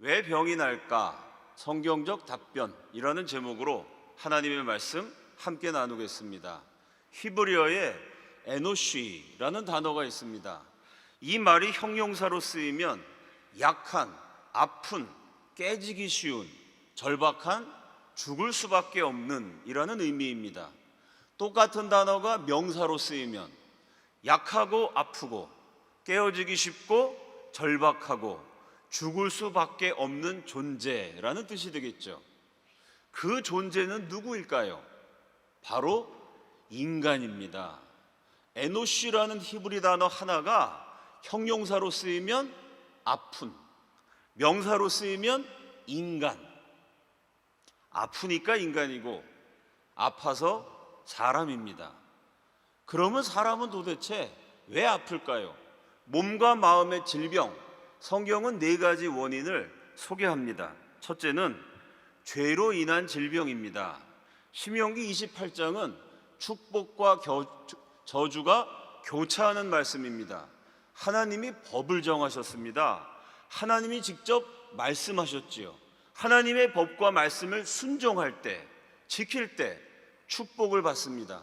왜 병이 날까? 성경적 답변이라는 제목으로 하나님의 말씀 함께 나누겠습니다. 히브리어에 에노쉬라는 단어가 있습니다. 이 말이 형용사로 쓰이면 약한, 아픈, 깨지기 쉬운, 절박한, 죽을 수밖에 없는 이라는 의미입니다. 똑같은 단어가 명사로 쓰이면 약하고 아프고 깨어지기 쉽고 절박하고 죽을 수밖에 없는 존재라는 뜻이 되겠죠. 그 존재는 누구일까요? 바로 인간입니다. 에노쉬라는 히브리 단어 하나가 형용사로 쓰이면 아픈, 명사로 쓰이면 인간. 아프니까 인간이고 아파서 사람입니다. 그러면 사람은 도대체 왜 아플까요? 몸과 마음의 질병, 성경은 4가지 원인을 소개합니다. 첫째는 죄로 인한 질병입니다. 신명기 28장은 축복과 저주가 교차하는 말씀입니다. 하나님이 법을 정하셨습니다. 하나님이 직접 말씀하셨지요. 하나님의 법과 말씀을 순종할 때, 지킬 때 축복을 받습니다.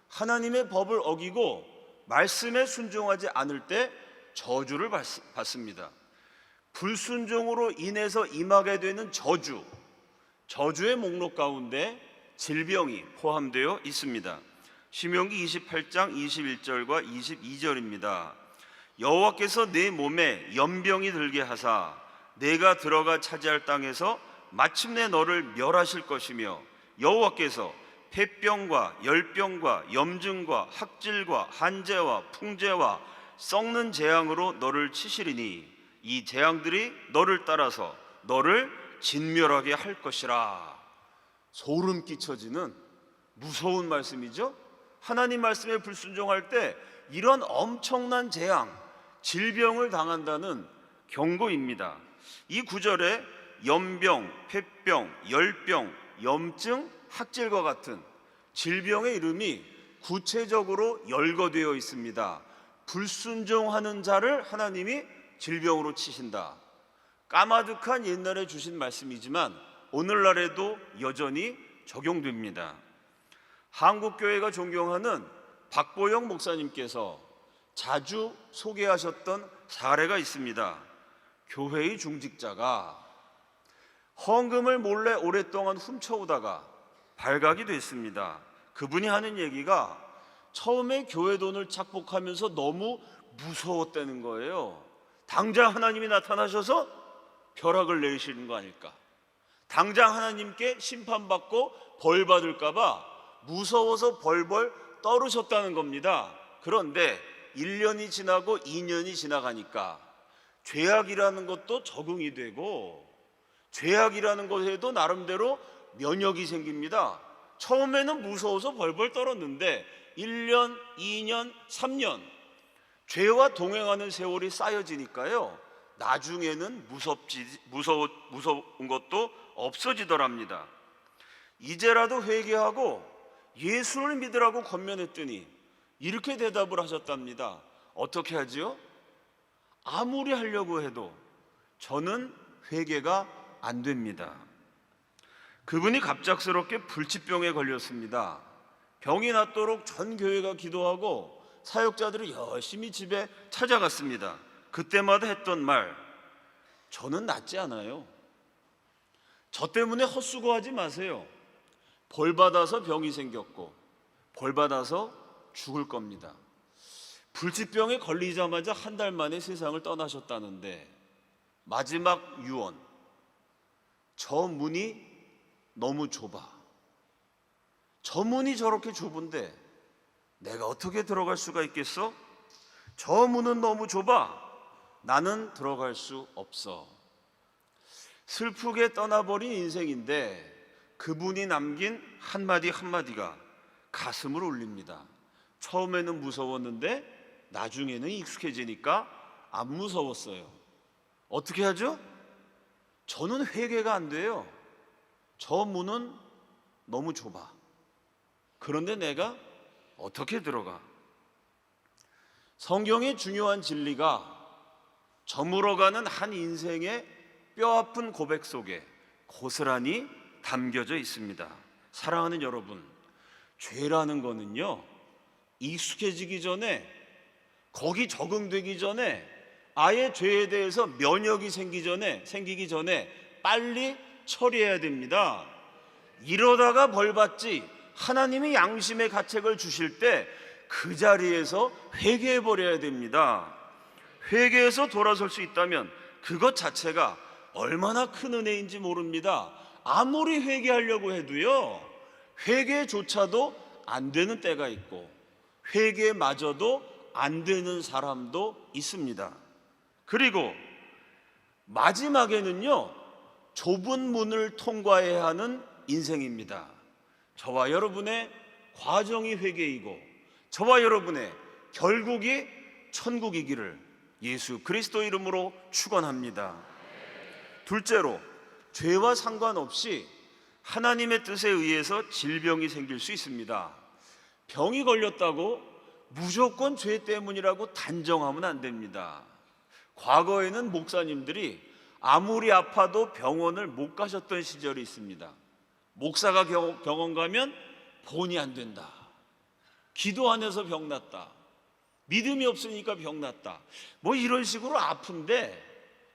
하나님의 법을 어기고 말씀에 순종하지 않을 때 저주를 받습니다. 불순종으로 인해서 임하게 되는 저주의 목록 가운데 질병이 포함되어 있습니다. 신명기 28장 21절과 22절입니다. 여호와께서 내 몸에 연병이 들게 하사 내가 들어가 차지할 땅에서 마침내 너를 멸하실 것이며 여호와께서 폐병과 열병과 염증과 학질과 한재와 풍재와 썩는 재앙으로 너를 치시리니 이 재앙들이 너를 따라서 너를 진멸하게 할 것이라. 소름 끼쳐지는 무서운 말씀이죠. 하나님 말씀에 불순종할 때 이런 엄청난 재앙, 질병을 당한다는 경고입니다. 이 구절에 연병, 폐병, 열병, 염증, 학질과 같은 질병의 이름이 구체적으로 열거되어 있습니다. 불순종하는 자를 하나님이 질병으로 치신다. 까마득한 옛날에 주신 말씀이지만 오늘날에도 여전히 적용됩니다. 한국교회가 존경하는 박보영 목사님께서 자주 소개하셨던 사례가 있습니다. 교회의 중직자가 헌금을 몰래 오랫동안 훔쳐오다가 발각이 됐습니다. 그분이 하는 얘기가 처음에 교회 돈을 착복하면서 너무 무서웠다는 거예요. 당장 하나님이 나타나셔서 벼락을 내리시는 거 아닐까? 당장 하나님께 심판받고 벌 받을까 봐 무서워서 벌벌 떨으셨다는 겁니다. 그런데 1년이 지나고 2년이 지나가니까 죄악이라는 것도 적응이 되고 죄악이라는 것에도 나름대로 면역이 생깁니다. 처음에는 무서워서 벌벌 떨었는데 1년, 2년, 3년 죄와 동행하는 세월이 쌓여지니까요, 나중에는 무서운 것도 없어지더랍니다. 이제라도 회개하고 예수를 믿으라고 권면했더니 이렇게 대답을 하셨답니다. 어떻게 하지요? 아무리 하려고 해도 저는 회개가 안 됩니다. 그분이 갑작스럽게 불치병에 걸렸습니다. 병이 낫도록 전 교회가 기도하고 사역자들이 열심히 집에 찾아갔습니다. 그때마다 했던 말, 저는 낫지 않아요. 저 때문에 헛수고하지 마세요. 벌 받아서 병이 생겼고 벌 받아서 죽을 겁니다. 불치병에 걸리자마자 한 달 만에 세상을 떠나셨다는데 마지막 유언, 저 문이 너무 좁아. 저 문이 저렇게 좁은데 내가 어떻게 들어갈 수가 있겠어? 저 문은 너무 좁아. 나는 들어갈 수 없어. 슬프게 떠나버린 인생인데 그분이 남긴 한마디 한마디가 가슴을 울립니다. 처음에는 무서웠는데 나중에는 익숙해지니까 안 무서웠어요. 어떻게 하죠? 저는 회개가 안 돼요. 저 문은 너무 좁아. 그런데 내가 어떻게 들어가? 성경의 중요한 진리가 저물어가는 한 인생의 뼈아픈 고백 속에 고스란히 담겨져 있습니다. 사랑하는 여러분, 죄라는 거는요, 익숙해지기 전에, 거기 적응되기 전에, 아예 죄에 대해서 면역이 생기기 전에 빨리 처리해야 됩니다. 이러다가 벌받지 하나님이 양심의 가책을 주실 때 그 자리에서 회개해 버려야 됩니다. 회개해서 돌아설 수 있다면 그것 자체가 얼마나 큰 은혜인지 모릅니다. 아무리 회개하려고 해도요, 회개조차도 안 되는 때가 있고 회개마저도 안 되는 사람도 있습니다. 그리고 마지막에는요, 좁은 문을 통과해야 하는 인생입니다. 저와 여러분의 과정이 회개이고 저와 여러분의 결국이 천국이기를 예수 그리스도 이름으로 축원합니다. 둘째로, 죄와 상관없이 하나님의 뜻에 의해서 질병이 생길 수 있습니다. 병이 걸렸다고 무조건 죄 때문이라고 단정하면 안 됩니다. 과거에는 목사님들이 아무리 아파도 병원을 못 가셨던 시절이 있습니다. 목사가 병원 가면 본이 안 된다, 기도 안 해서 병 났다, 믿음이 없으니까 병 났다, 뭐 이런 식으로 아픈데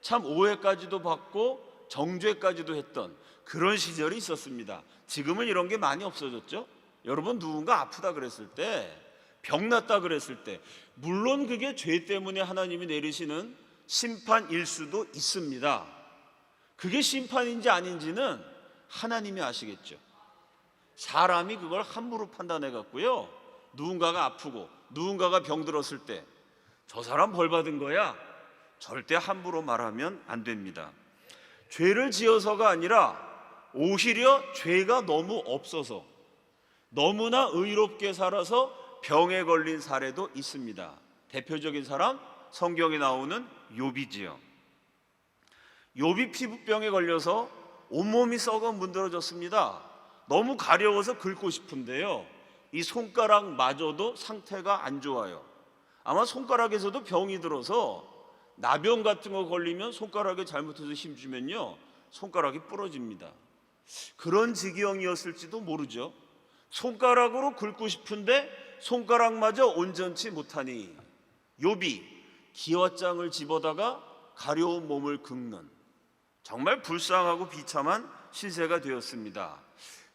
참 오해까지도 받고 정죄까지도 했던 그런 시절이 있었습니다. 지금은 이런 게 많이 없어졌죠. 여러분, 누군가 아프다 그랬을 때, 병 났다 그랬을 때, 물론 그게 죄 때문에 하나님이 내리시는 심판일 수도 있습니다. 그게 심판인지 아닌지는 하나님이 아시겠죠. 사람이 그걸 함부로 판단해 갖고요, 누군가가 아프고 누군가가 병들었을 때 저 사람 벌 받은 거야, 절대 함부로 말하면 안 됩니다. 죄를 지어서가 아니라 오히려 죄가 너무 없어서 너무나 의롭게 살아서 병에 걸린 사례도 있습니다. 대표적인 사람, 성경에 나오는 욥이지요. 욥이 피부병에 걸려서 온몸이 썩어 문드러졌습니다. 너무 가려워서 긁고 싶은데요, 이 손가락마저도 상태가 안 좋아요. 아마 손가락에서도 병이 들어서 나병 같은 거 걸리면 손가락에 잘못해서 힘주면요, 손가락이 부러집니다. 그런 지경이었을지도 모르죠. 손가락으로 긁고 싶은데 손가락마저 온전치 못하니 욥이 기와장을 집어다가 가려운 몸을 긁는 정말 불쌍하고 비참한 신세가 되었습니다.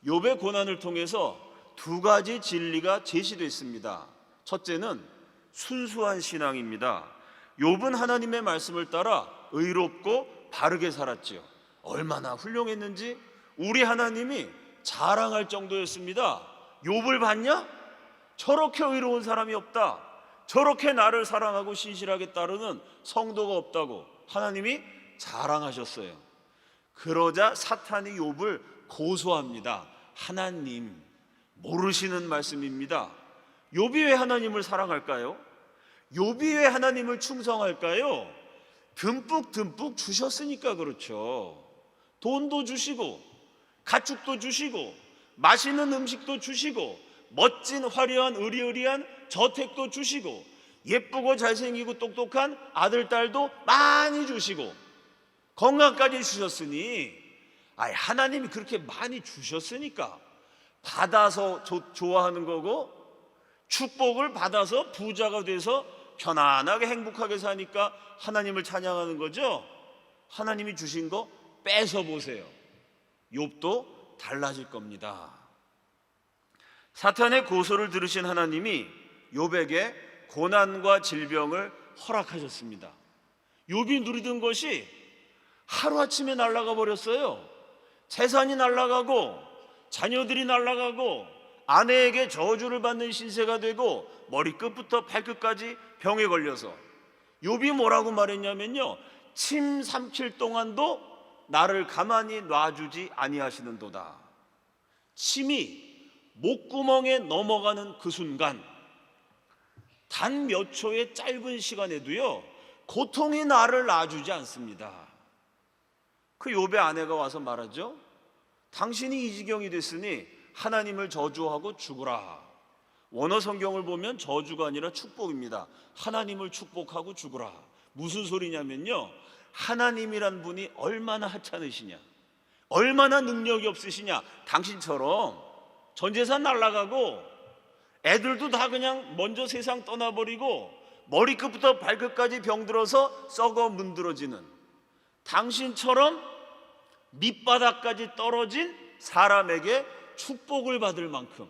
욥의 고난을 통해서 두 가지 진리가 제시됐습니다. 첫째는 순수한 신앙입니다. 욥은 하나님의 말씀을 따라 의롭고 바르게 살았지요. 얼마나 훌륭했는지 우리 하나님이 자랑할 정도였습니다. 욥을 봤냐? 저렇게 의로운 사람이 없다, 저렇게 나를 사랑하고 신실하게 따르는 성도가 없다고 하나님이 자랑하셨어요. 그러자 사탄이 욥을 고소합니다. 하나님, 모르시는 말씀입니다. 욥이 왜 하나님을 사랑할까요? 욥이 왜 하나님을 충성할까요? 듬뿍 주셨으니까 그렇죠. 돈도 주시고 가축도 주시고 맛있는 음식도 주시고 멋진 화려한 의리의리한 저택도 주시고 예쁘고 잘생기고 똑똑한 아들 딸도 많이 주시고 건강까지 주셨으니, 하나님이 그렇게 많이 주셨으니까 받아서 좋아하는 거고, 축복을 받아서 부자가 돼서 편안하게 행복하게 사니까 하나님을 찬양하는 거죠. 하나님이 주신 거 뺏어 보세요. 욥도 달라질 겁니다. 사탄의 고소를 들으신 하나님이 욥에게 고난과 질병을 허락하셨습니다. 욥이 누리던 것이 하루아침에 날아가 버렸어요. 재산이 날아가고 자녀들이 날아가고 아내에게 저주를 받는 신세가 되고 머리끝부터 발끝까지 병에 걸려서 욥이 뭐라고 말했냐면요, 침 삼킬 동안도 나를 가만히 놔주지 아니하시는도다. 침이 목구멍에 넘어가는 그 순간, 단 몇 초의 짧은 시간에도요, 고통이 나를 놔주지 않습니다. 그 욥의 아내가 와서 말하죠. 당신이 이 지경이 됐으니 하나님을 저주하고 죽으라. 원어 성경을 보면 저주가 아니라 축복입니다. 하나님을 축복하고 죽으라. 무슨 소리냐면요, 하나님이란 분이 얼마나 하찮으시냐, 얼마나 능력이 없으시냐. 당신처럼 전 재산 날라가고 애들도 다 그냥 먼저 세상 떠나버리고 머리끝부터 발끝까지 병들어서 썩어 문드러지는 당신처럼 밑바닥까지 떨어진 사람에게 축복을 받을 만큼,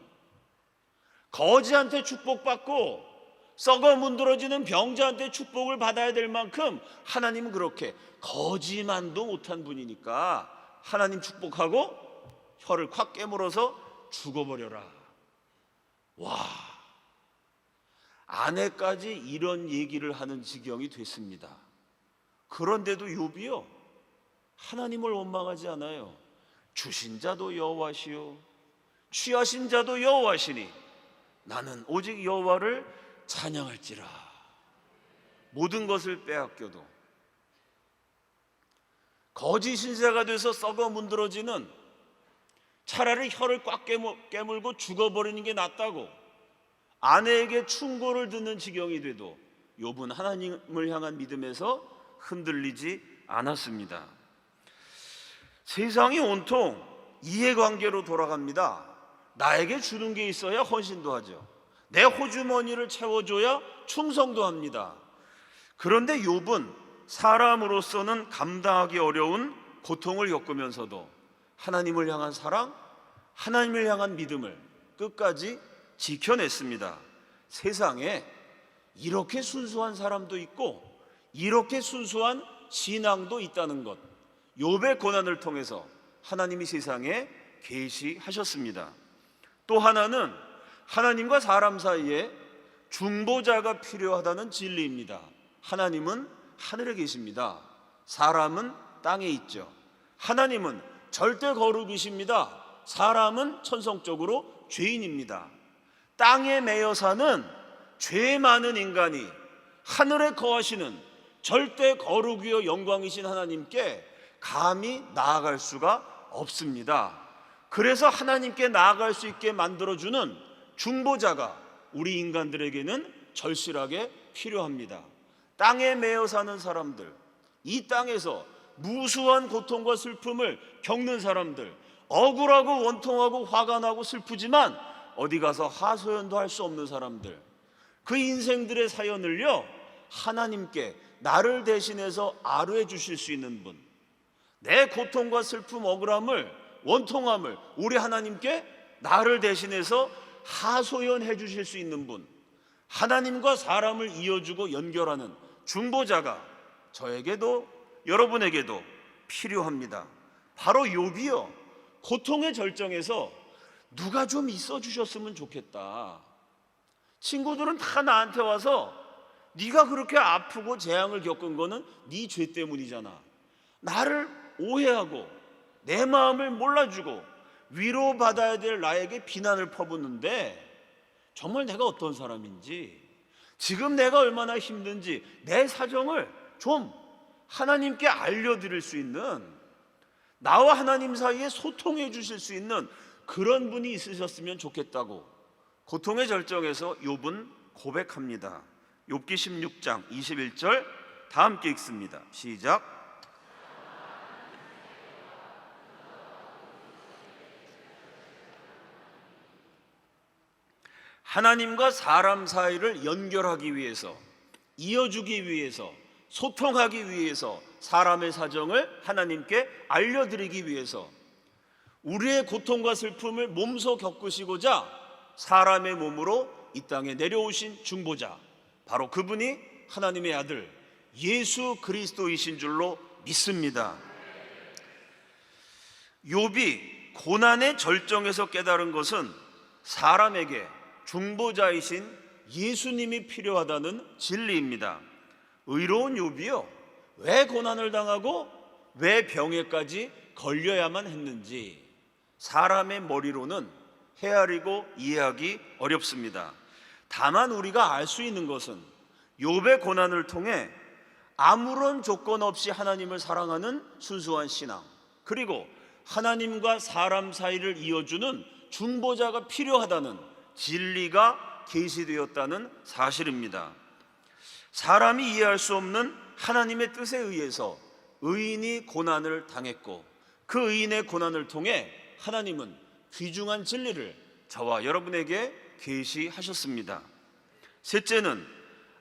거지한테 축복받고 썩어 문드러지는 병자한테 축복을 받아야 될 만큼 하나님은 그렇게 거지만도 못한 분이니까 하나님 축복하고 혀를 콱 깨물어서 죽어버려라. 와, 아내까지 이런 얘기를 하는 지경이 됐습니다. 그런데도 욥이요, 하나님을 원망하지 않아요. 주신 자도 여호와시요 취하신 자도 여호와시니 나는 오직 여호와를 찬양할지라. 모든 것을 빼앗겨도 거짓 신세가 돼서 썩어 문드러지는, 차라리 혀를 꽉 깨물고 죽어버리는 게 낫다고 아내에게 충고를 듣는 지경이 돼도 욥은 하나님을 향한 믿음에서 흔들리지 않았습니다. 세상이 온통 이해관계로 돌아갑니다. 나에게 주는 게 있어야 헌신도 하죠. 내 호주머니를 채워줘야 충성도 합니다. 그런데 욥은 사람으로서는 감당하기 어려운 고통을 겪으면서도 하나님을 향한 사랑, 하나님을 향한 믿음을 끝까지 지켜냈습니다. 세상에 이렇게 순수한 사람도 있고 이렇게 순수한 신앙도 있다는 것, 욥의 고난을 통해서 하나님이 세상에 계시하셨습니다. 또 하나는 하나님과 사람 사이에 중보자가 필요하다는 진리입니다. 하나님은 하늘에 계십니다. 사람은 땅에 있죠. 하나님은 절대 거룩이십니다. 사람은 천성적으로 죄인입니다. 땅에 매여 사는 죄 많은 인간이 하늘에 거하시는 절대 거룩이요 영광이신 하나님께 감히 나아갈 수가 없습니다. 그래서 하나님께 나아갈 수 있게 만들어주는 중보자가 우리 인간들에게는 절실하게 필요합니다. 땅에 매여 사는 사람들, 이 땅에서 무수한 고통과 슬픔을 겪는 사람들, 억울하고 원통하고 화가 나고 슬프지만 어디 가서 하소연도 할 수 없는 사람들, 그 인생들의 사연을요 하나님께 나를 대신해서 아뢰 주실 수 있는 분, 내 고통과 슬픔, 억울함을, 원통함을 우리 하나님께 나를 대신해서 하소연해 주실 수 있는 분, 하나님과 사람을 이어주고 연결하는 중보자가 저에게도 여러분에게도 필요합니다. 바로 욥이요, 고통의 절정에서 누가 좀 있어 주셨으면 좋겠다. 친구들은 다 나한테 와서 네가 그렇게 아프고 재앙을 겪은 거는 네 죄 때문이잖아, 나를 오해하고 내 마음을 몰라주고 위로받아야 될 나에게 비난을 퍼붓는데, 정말 내가 어떤 사람인지, 지금 내가 얼마나 힘든지 내 사정을 좀 하나님께 알려드릴 수 있는, 나와 하나님 사이에 소통해 주실 수 있는 그런 분이 있으셨으면 좋겠다고 고통의 절정에서 욥은 고백합니다. 욥기 16장 21절 다 함께 읽습니다. 시작. 하나님과 사람 사이를 연결하기 위해서, 이어주기 위해서, 소통하기 위해서, 사람의 사정을 하나님께 알려드리기 위해서 우리의 고통과 슬픔을 몸소 겪으시고자 사람의 몸으로 이 땅에 내려오신 중보자, 바로 그분이 하나님의 아들 예수 그리스도이신 줄로 믿습니다. 욥이 고난의 절정에서 깨달은 것은 사람에게 중보자이신 예수님이 필요하다는 진리입니다. 의로운 욥이요, 왜 고난을 당하고 왜 병에까지 걸려야만 했는지 사람의 머리로는 헤아리고 이해하기 어렵습니다. 다만 우리가 알 수 있는 것은 욥의 고난을 통해 아무런 조건 없이 하나님을 사랑하는 순수한 신앙, 그리고 하나님과 사람 사이를 이어주는 중보자가 필요하다는 진리가 계시되었다는 사실입니다. 사람이 이해할 수 없는 하나님의 뜻에 의해서 의인이 고난을 당했고 그 의인의 고난을 통해 하나님은 귀중한 진리를 저와 여러분에게 계시하셨습니다. 셋째는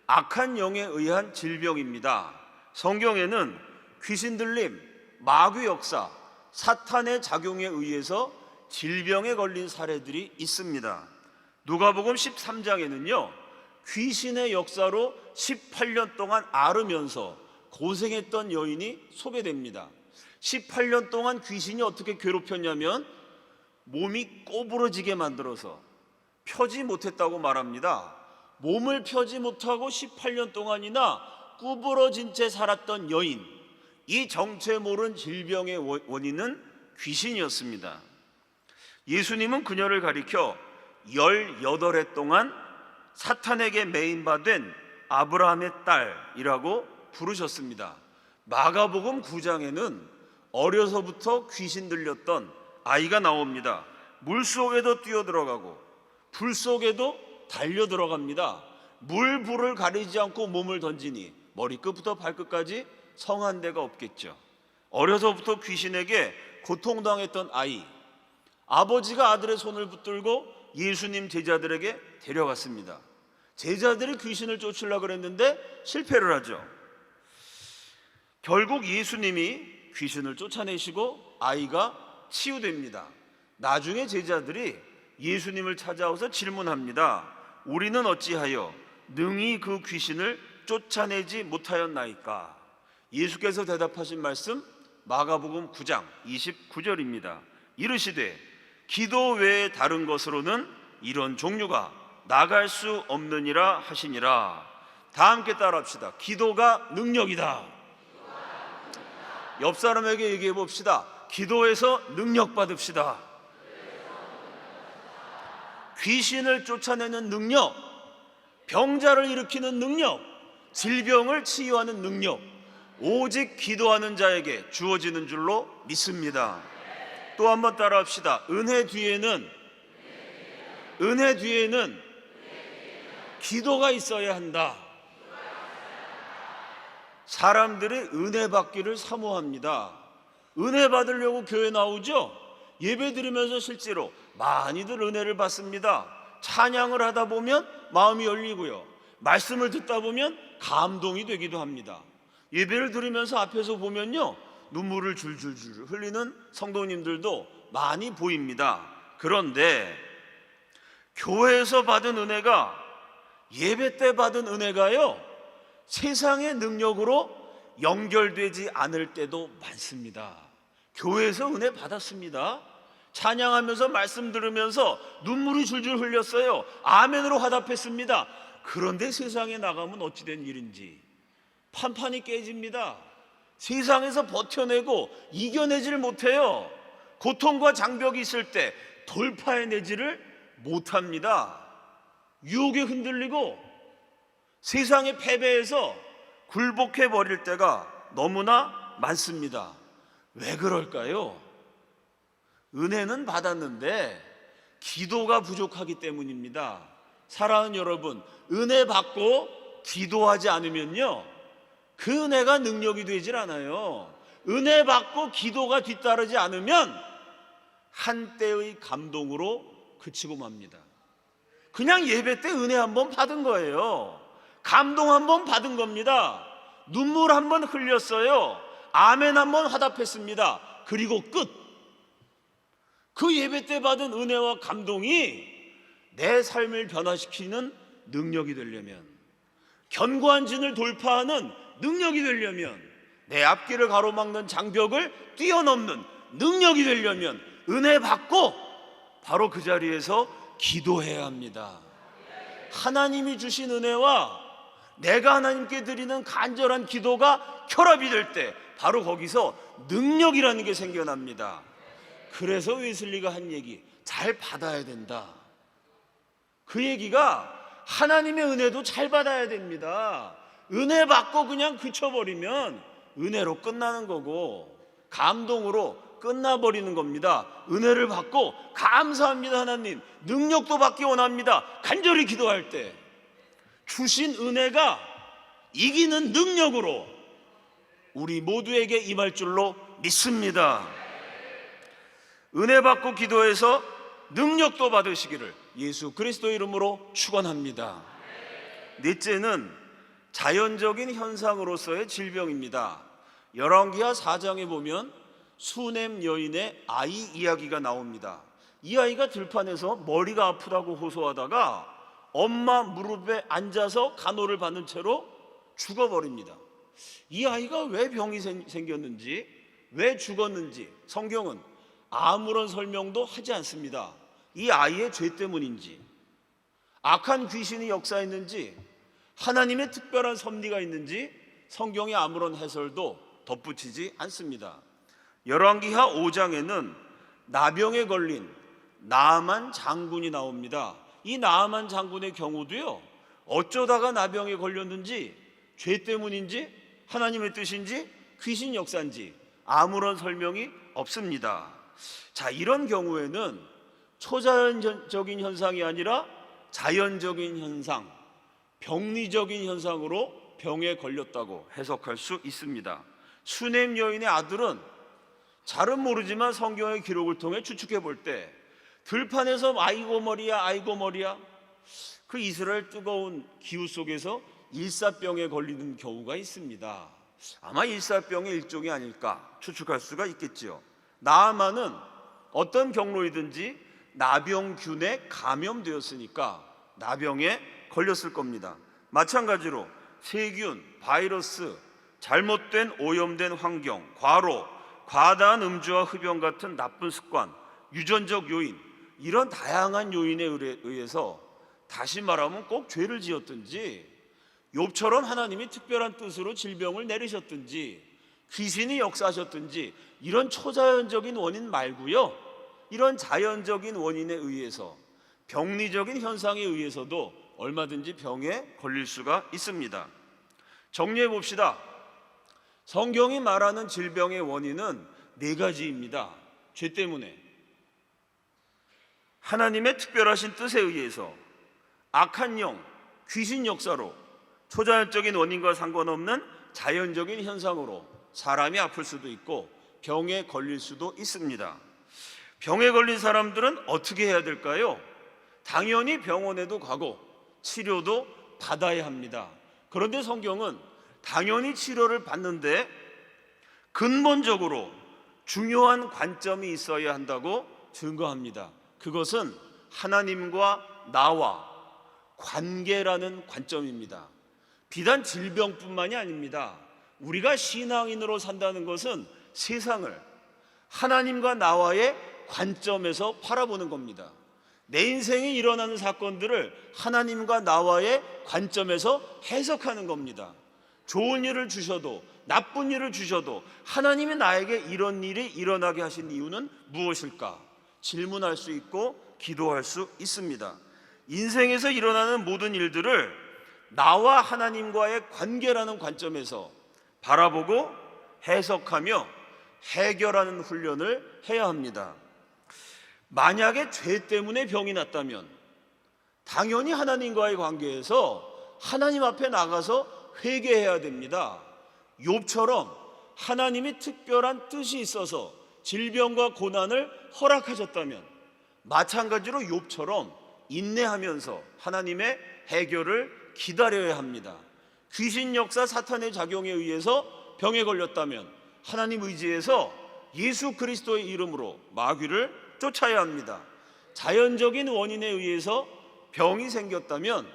악한 영에 의한 질병입니다. 성경에는 귀신 들림, 마귀 역사, 사탄의 작용에 의해서 질병에 걸린 사례들이 있습니다. 누가복음 13장에는요 귀신의 역사로 18년 동안 앓으면서 고생했던 여인이 소개됩니다. 18년 동안 귀신이 어떻게 괴롭혔냐면 몸이 꼬부러지게 만들어서 펴지 못했다고 말합니다. 몸을 펴지 못하고 18년 동안이나 구부러진 채 살았던 여인, 이 정체 모른 질병의 원인은 귀신이었습니다. 예수님은 그녀를 가리켜 18해 동안 사탄에게 매인받은 아브라함의 딸이라고 부르셨습니다. 마가복음 9장에는 어려서부터 귀신 들렸던 아이가 나옵니다. 물속에도 뛰어들어가고 불 속에도 달려 들어갑니다. 물불을 가리지 않고 몸을 던지니 머리끝부터 발끝까지 성한 데가 없겠죠. 어려서부터 귀신에게 고통당했던 아이, 아버지가 아들의 손을 붙들고 예수님 제자들에게 데려갔습니다. 제자들이 귀신을 쫓으려고 그랬는데 실패를 하죠. 결국 예수님이 귀신을 쫓아내시고 아이가 치유됩니다. 나중에 제자들이 예수님을 찾아와서 질문합니다. 우리는 어찌하여 능히 그 귀신을 쫓아내지 못하였나이까? 예수께서 대답하신 말씀 마가복음 9장 29절입니다. 이르시되 기도 외에 다른 것으로는 이런 종류가 나갈 수 없느니라 하시니라. 다 함께 따라합시다. 기도가 능력이다. 옆 사람에게 얘기해 봅시다. 기도해서 능력 받읍시다. 귀신을 쫓아내는 능력, 병자를 일으키는 능력, 질병을 치유하는 능력, 오직 기도하는 자에게 주어지는 줄로 믿습니다. 또 한번 따라합시다. 은혜 뒤에는 기도가 있어야 한다. 사람들이 은혜 받기를 사모합니다. 은혜 받으려고 교회 나오죠? 예배 드리면서 실제로 많이들 은혜를 받습니다. 찬양을 하다 보면 마음이 열리고요, 말씀을 듣다 보면 감동이 되기도 합니다. 예배를 드리면서 앞에서 보면요 눈물을 줄줄줄 흘리는 성도님들도 많이 보입니다. 그런데 교회에서 받은 은혜가, 예배 때 받은 은혜가요 세상의 능력으로 연결되지 않을 때도 많습니다. 교회에서 은혜 받았습니다. 찬양하면서 말씀 들으면서 눈물이 줄줄 흘렸어요. 아멘으로 화답했습니다. 그런데 세상에 나가면 어찌 된 일인지 판판이 깨집니다. 세상에서 버텨내고 이겨내지를 못해요. 고통과 장벽이 있을 때 돌파해내지를 못합니다. 유혹에 흔들리고 세상의 패배에서 굴복해 버릴 때가 너무나 많습니다. 왜 그럴까요? 은혜는 받았는데 기도가 부족하기 때문입니다. 사랑하는 여러분, 은혜 받고 기도하지 않으면요 그 은혜가 능력이 되질 않아요. 은혜 받고 기도가 뒤따르지 않으면 한때의 감동으로 그치고 맙니다. 그냥 예배 때 은혜 한번 받은 거예요. 감동 한번 받은 겁니다. 눈물 한번 흘렸어요. 아멘 한번 화답했습니다. 그리고 끝. 그 예배 때 받은 은혜와 감동이 내 삶을 변화시키는 능력이 되려면, 견고한 진을 돌파하는 능력이 되려면, 내 앞길을 가로막는 장벽을 뛰어넘는 능력이 되려면 은혜 받고 바로 그 자리에서 기도해야 합니다. 하나님이 주신 은혜와 내가 하나님께 드리는 간절한 기도가 결합이 될 때 바로 거기서 능력이라는 게 생겨납니다. 그래서 웨슬리가 한 얘기, 잘 받아야 된다. 그 얘기가 하나님의 은혜도 잘 받아야 됩니다. 은혜 받고 그냥 그쳐버리면 은혜로 끝나는 거고 감동으로 끝나버리는 겁니다. 은혜를 받고 감사합니다 하나님, 능력도 받기 원합니다. 간절히 기도할 때 주신 은혜가 이기는 능력으로 우리 모두에게 임할 줄로 믿습니다. 은혜 받고 기도해서 능력도 받으시기를 예수 그리스도 이름으로 축원합니다. 넷째는 자연적인 현상으로서의 질병입니다. 열왕기하 4장에 보면 수넴 여인의 아이 이야기가 나옵니다. 이 아이가 들판에서 머리가 아프다고 호소하다가 엄마 무릎에 앉아서 간호를 받는 채로 죽어버립니다. 이 아이가 왜 병이 생겼는지, 왜 죽었는지 성경은 아무런 설명도 하지 않습니다. 이 아이의 죄 때문인지, 악한 귀신이 역사했는지, 하나님의 특별한 섭리가 있는지 성경에 아무런 해설도 덧붙이지 않습니다. 열왕기하 5장에는 나병에 걸린 나아만 장군이 나옵니다. 이 나아만 장군의 경우도요, 어쩌다가 나병에 걸렸는지, 죄 때문인지, 하나님의 뜻인지, 귀신 역사인지 아무런 설명이 없습니다. 자, 이런 경우에는 초자연적인 현상이 아니라 자연적인 현상, 병리적인 현상으로 병에 걸렸다고 해석할 수 있습니다. 수넴 여인의 아들은 잘은 모르지만 성경의 기록을 통해 추측해 볼 때 들판에서 아이고 머리야 그 이스라엘 뜨거운 기후 속에서 일사병에 걸리는 경우가 있습니다. 아마 일사병의 일종이 아닐까 추측할 수가 있겠지요. 나아만은 어떤 경로이든지 나병균에 감염되었으니까 나병에 걸렸을 겁니다. 마찬가지로 세균, 바이러스, 잘못된 오염된 환경, 과로, 과다한 음주와 흡연 같은 나쁜 습관, 유전적 요인, 이런 다양한 요인에 의해서 다시 말하면 꼭 죄를 지었든지, 욥처럼 하나님이 특별한 뜻으로 질병을 내리셨든지, 귀신이 역사하셨든지, 이런 초자연적인 원인 말고요, 이런 자연적인 원인에 의해서, 병리적인 현상에 의해서도 얼마든지 병에 걸릴 수가 있습니다. 정리해 봅시다. 성경이 말하는 질병의 원인은 네 가지입니다. 죄 때문에, 하나님의 특별하신 뜻에 의해서, 악한 영, 귀신 역사로, 초자연적인 원인과 상관없는 자연적인 현상으로 사람이 아플 수도 있고 병에 걸릴 수도 있습니다. 병에 걸린 사람들은 어떻게 해야 될까요? 당연히 병원에도 가고 치료도 받아야 합니다. 그런데 성경은 당연히 치료를 받는데 근본적으로 중요한 관점이 있어야 한다고 증거합니다. 그것은 하나님과 나와 관계라는 관점입니다. 비단 질병뿐만이 아닙니다. 우리가 신앙인으로 산다는 것은 세상을 하나님과 나와의 관점에서 바라보는 겁니다. 내 인생에 일어나는 사건들을 하나님과 나와의 관점에서 해석하는 겁니다. 좋은 일을 주셔도 나쁜 일을 주셔도 하나님이 나에게 이런 일이 일어나게 하신 이유는 무엇일까? 질문할 수 있고 기도할 수 있습니다. 인생에서 일어나는 모든 일들을 나와 하나님과의 관계라는 관점에서 바라보고 해석하며 해결하는 훈련을 해야 합니다. 만약에 죄 때문에 병이 났다면 당연히 하나님과의 관계에서 하나님 앞에 나가서 회개해야 됩니다. 욥처럼 하나님이 특별한 뜻이 있어서 질병과 고난을 허락하셨다면 마찬가지로 욥처럼 인내하면서 하나님의 해결을 기다려야 합니다. 귀신 역사 사탄의 작용에 의해서 병에 걸렸다면 하나님 의지해서 예수 그리스도의 이름으로 마귀를 쫓아야 합니다. 자연적인 원인에 의해서 병이 생겼다면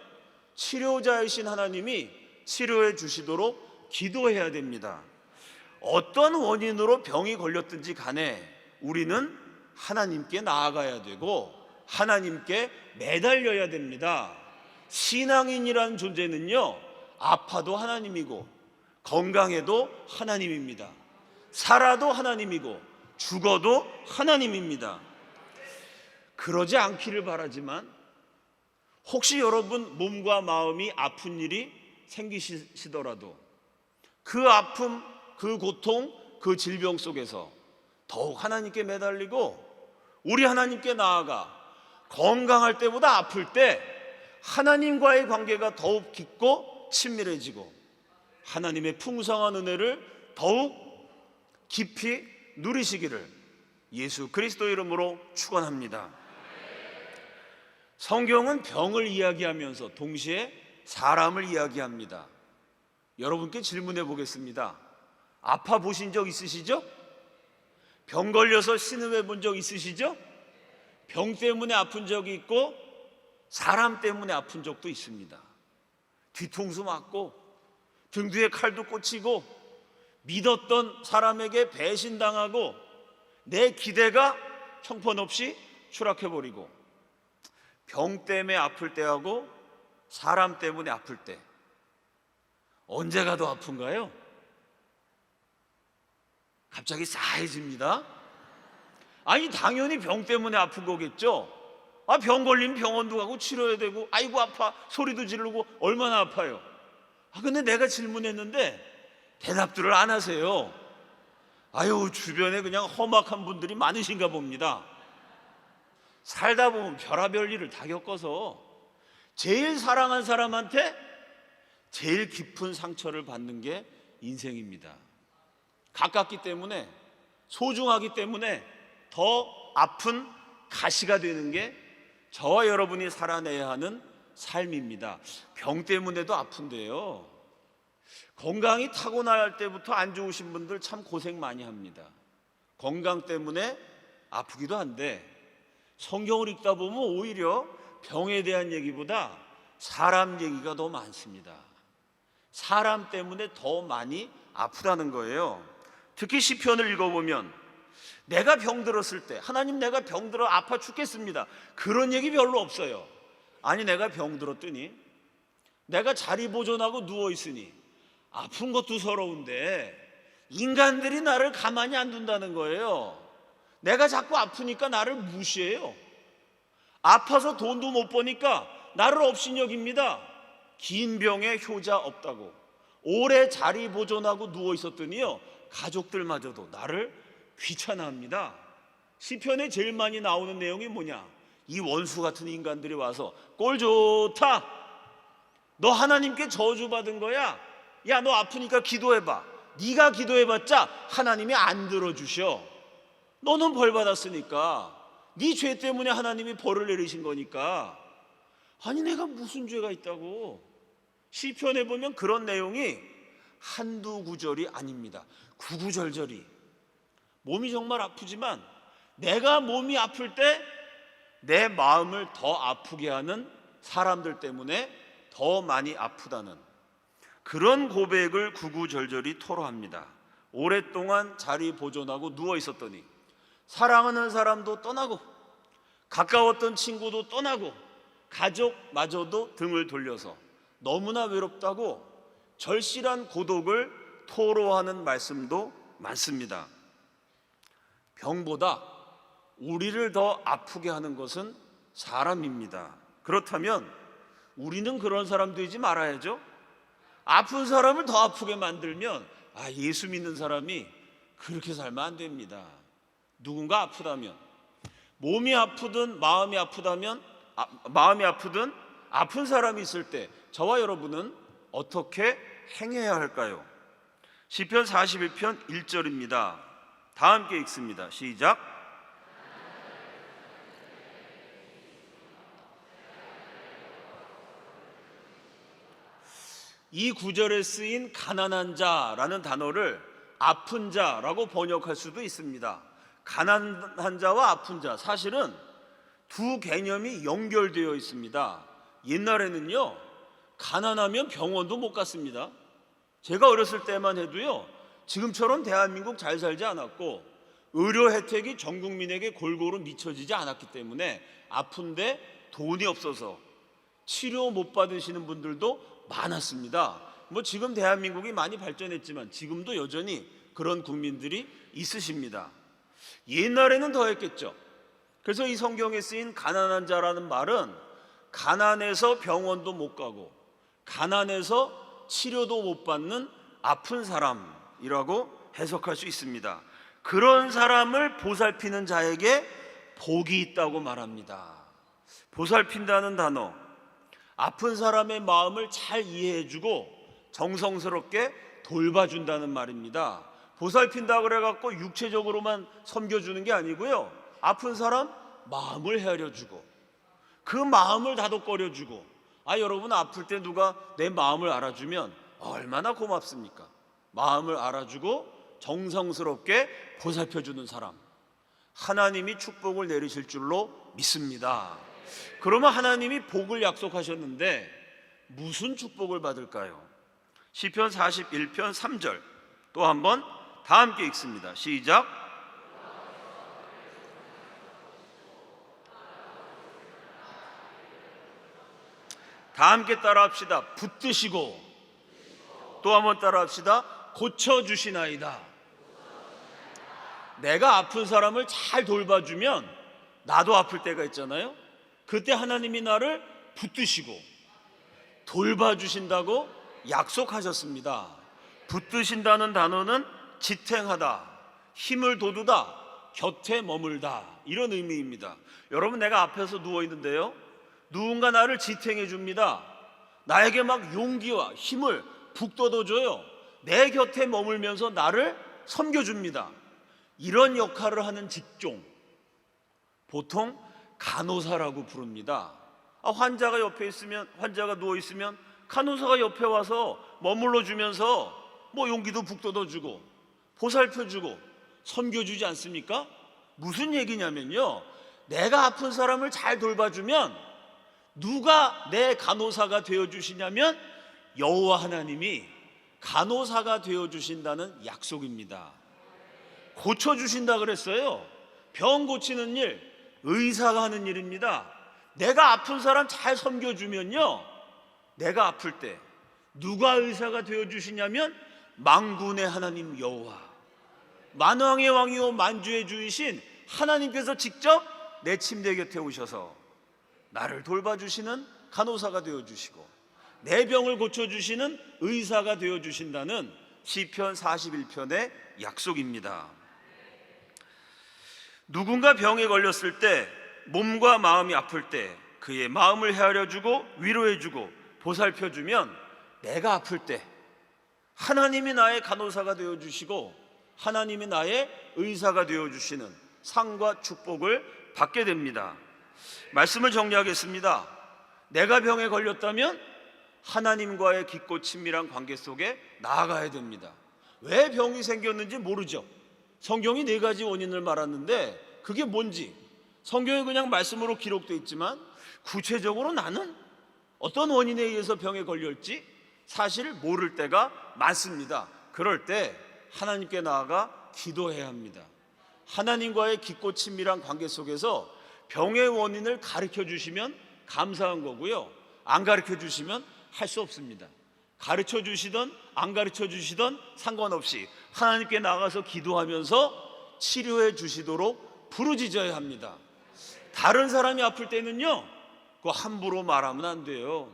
치료자이신 하나님이 치료해 주시도록 기도해야 됩니다. 어떤 원인으로 병이 걸렸든지 간에 우리는 하나님께 나아가야 되고 하나님께 매달려야 됩니다. 신앙인이라는 존재는요, 아파도 하나님이고 건강해도 하나님입니다. 살아도 하나님이고 죽어도 하나님입니다. 그러지 않기를 바라지만 혹시 여러분 몸과 마음이 아픈 일이 생기시더라도 그 아픔, 그 고통, 그 질병 속에서 더욱 하나님께 매달리고 우리 하나님께 나아가 건강할 때보다 아플 때 하나님과의 관계가 더욱 깊고 친밀해지고 하나님의 풍성한 은혜를 더욱 깊이 누리시기를 예수 그리스도 이름으로 축원합니다. 성경은 병을 이야기하면서 동시에 사람을 이야기합니다. 여러분께 질문해 보겠습니다. 아파 보신 적 있으시죠? 병 걸려서 신음해 본 적 있으시죠? 병 때문에 아픈 적이 있고 사람 때문에 아픈 적도 있습니다. 뒤통수 맞고 등 뒤에 칼도 꽂히고 믿었던 사람에게 배신당하고 내 기대가 형편없이 추락해버리고 병 때문에 아플 때하고 사람 때문에 아플 때 언제가 더 아픈가요? 갑자기 싸해집니다. 아니 당연히 병 때문에 아픈 거겠죠. 병 걸리면 병원도 가고 치료해야 되고 아이고 아파 소리도 지르고 얼마나 아파요. 근데 내가 질문했는데 대답들을 안 하세요. 아유 주변에 그냥 험악한 분들이 많으신가 봅니다. 살다 보면 별의별 일을 다 겪어서 제일 사랑한 사람한테 제일 깊은 상처를 받는 게 인생입니다. 가깝기 때문에 소중하기 때문에 더 아픈 가시가 되는 게 저와 여러분이 살아내야 하는 삶입니다. 병 때문에도 아픈데요, 건강이 타고날 때부터 안 좋으신 분들 참 고생 많이 합니다. 건강 때문에 아프기도 한데 성경을 읽다 보면 오히려 병에 대한 얘기보다 사람 얘기가 더 많습니다. 사람 때문에 더 많이 아프다는 거예요. 특히 시편을 읽어보면 내가 병들었을 때 하나님 내가 병들어 아파 죽겠습니다 그런 얘기 별로 없어요. 아니 내가 병들었더니 내가 자리 보존하고 누워있으니 아픈 것도 서러운데 인간들이 나를 가만히 안 둔다는 거예요. 내가 자꾸 아프니까 나를 무시해요. 아파서 돈도 못 버니까 나를 업신여깁니다. 긴 병에 효자 없다고 오래 자리 보존하고 누워있었더니요 가족들마저도 나를 귀찮아합니다. 시편에 제일 많이 나오는 내용이 뭐냐? 이 원수 같은 인간들이 와서 꼴 좋다, 너 하나님께 저주받은 거야, 야 너 아프니까 기도해봐. 네가 기도해봤자 하나님이 안 들어주셔. 너는 벌 받았으니까 네 죄 때문에 하나님이 벌을 내리신 거니까. 아니 내가 무슨 죄가 있다고. 시편에 보면 그런 내용이 한두 구절이 아닙니다. 구구절절이. 몸이 정말 아프지만 내가 몸이 아플 때 내 마음을 더 아프게 하는 사람들 때문에 더 많이 아프다는 그런 고백을 구구절절히 토로합니다. 오랫동안 자리 보존하고 누워 있었더니 사랑하는 사람도 떠나고 가까웠던 친구도 떠나고 가족마저도 등을 돌려서 너무나 외롭다고 절실한 고독을 토로하는 말씀도 많습니다. 병보다 우리를 더 아프게 하는 것은 사람입니다. 그렇다면 우리는 그런 사람 되지 말아야죠. 아픈 사람을 더 아프게 만들면 예수 믿는 사람이 그렇게 살면 안 됩니다. 누군가 아프다면, 몸이 아프든 마음이 아프다면 마음이 아프든 아픈 사람이 있을 때 저와 여러분은 어떻게 행해야 할까요? 시편 41편 1절입니다. 다 함께 읽습니다. 시작. 이 구절에 쓰인 가난한 자라는 단어를 아픈 자라고 번역할 수도 있습니다. 가난한 자와 아픈 자, 사실은 두 개념이 연결되어 있습니다. 옛날에는요 가난하면 병원도 못 갔습니다. 제가 어렸을 때만 해도요 지금처럼 대한민국 잘 살지 않았고 의료 혜택이 전 국민에게 골고루 미쳐지지 않았기 때문에 아픈데 돈이 없어서 치료 못 받으시는 분들도 많았습니다. 지금 대한민국이 많이 발전했지만 지금도 여전히 그런 국민들이 있으십니다. 옛날에는 더했겠죠. 그래서 이 성경에 쓰인 가난한 자라는 말은 가난해서 병원도 못 가고 가난해서 치료도 못 받는 아픈 사람이라고 해석할 수 있습니다. 그런 사람을 보살피는 자에게 복이 있다고 말합니다. 보살핀다는 단어, 아픈 사람의 마음을 잘 이해해주고 정성스럽게 돌봐준다는 말입니다. 보살핀다 그래갖고 육체적으로만 섬겨주는 게 아니고요, 아픈 사람 마음을 헤아려주고 그 마음을 다독거려주고. 여러분, 아플 때 누가 내 마음을 알아주면 얼마나 고맙습니까? 마음을 알아주고 정성스럽게 보살펴주는 사람, 하나님이 축복을 내리실 줄로 믿습니다. 그러면 하나님이 복을 약속하셨는데 무슨 축복을 받을까요? 시편 41편 3절 또 한번 다 함께 읽습니다. 시작. 다 함께 따라합시다. 붙드시고. 또 한번 따라합시다. 고쳐주시나이다. 내가 아픈 사람을 잘 돌봐주면 나도 아플 때가 있잖아요. 그때 하나님이 나를 붙드시고 돌봐주신다고 약속하셨습니다. 붙드신다는 단어는 지탱하다, 힘을 돋우다, 곁에 머물다, 이런 의미입니다. 여러분, 내가 앞에서 누워있는데요, 누군가 나를 지탱해 줍니다. 나에게 막 용기와 힘을 북돋워줘요. 내 곁에 머물면서 나를 섬겨줍니다. 이런 역할을 하는 직종, 보통 간호사라고 부릅니다. 환자가 옆에 있으면, 환자가 누워있으면 간호사가 옆에 와서 머물러 주면서 용기도 북돋워주고 보살펴주고 섬겨주지 않습니까? 무슨 얘기냐면요, 내가 아픈 사람을 잘 돌봐주면 누가 내 간호사가 되어주시냐면 여호와 하나님이 간호사가 되어주신다는 약속입니다. 고쳐주신다 그랬어요. 병 고치는 일, 의사가 하는 일입니다. 내가 아픈 사람 잘 섬겨주면요, 내가 아플 때 누가 의사가 되어주시냐면 만군의 하나님 여호와, 만왕의 왕이요 만주의 주이신 하나님께서 직접 내 침대 곁에 오셔서 나를 돌봐주시는 간호사가 되어주시고 내 병을 고쳐주시는 의사가 되어주신다는 시편 41편의 약속입니다. 누군가 병에 걸렸을 때, 몸과 마음이 아플 때 그의 마음을 헤아려주고 위로해주고 보살펴주면 내가 아플 때 하나님이 나의 간호사가 되어주시고 하나님이 나의 의사가 되어주시는 상과 축복을 받게 됩니다. 말씀을 정리하겠습니다. 내가 병에 걸렸다면 하나님과의 깊고 친밀한 관계 속에 나아가야 됩니다. 왜 병이 생겼는지 모르죠. 성경이 4가지 원인을 말하는데 그게 뭔지 성경에 그냥 말씀으로 기록되어 있지만 구체적으로 나는 어떤 원인에 의해서 병에 걸릴지 사실 모를 때가 많습니다. 그럴 때 하나님께 나아가 기도해야 합니다. 하나님과의 깊고 친밀한 관계 속에서 병의 원인을 가르쳐 주시면 감사한 거고요, 안 가르쳐 주시면 할 수 없습니다. 가르쳐 주시던 안 가르쳐 주시던 상관없이 하나님께 나가서 기도하면서 치료해 주시도록 부르짖어야 합니다. 다른 사람이 아플 때는요, 그거 함부로 말하면 안 돼요.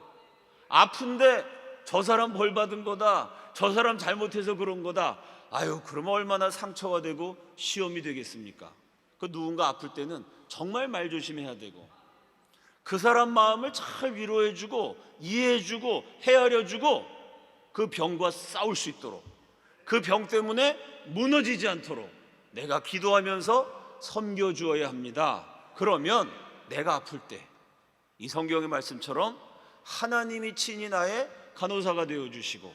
아픈데 저 사람 벌 받은 거다, 저 사람 잘못해서 그런 거다, 그러면 얼마나 상처가 되고 시험이 되겠습니까? 그 누군가 아플 때는 정말 말 조심해야 되고 그 사람 마음을 잘 위로해주고 이해해주고 헤아려주고 그 병과 싸울 수 있도록, 그 병 때문에 무너지지 않도록 내가 기도하면서 섬겨주어야 합니다. 그러면 내가 아플 때 이 성경의 말씀처럼 하나님이 친히 나의 간호사가 되어주시고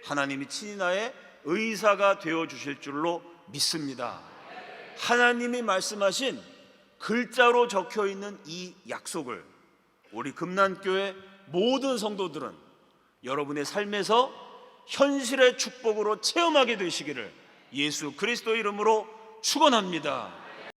하나님이 친히 나의 의사가 되어주실 줄로 믿습니다. 하나님이 말씀하신 글자로 적혀있는 이 약속을 우리 금난교회 모든 성도들은 여러분의 삶에서 현실의 축복으로 체험하게 되시기를 예수 그리스도의 이름으로 축원합니다.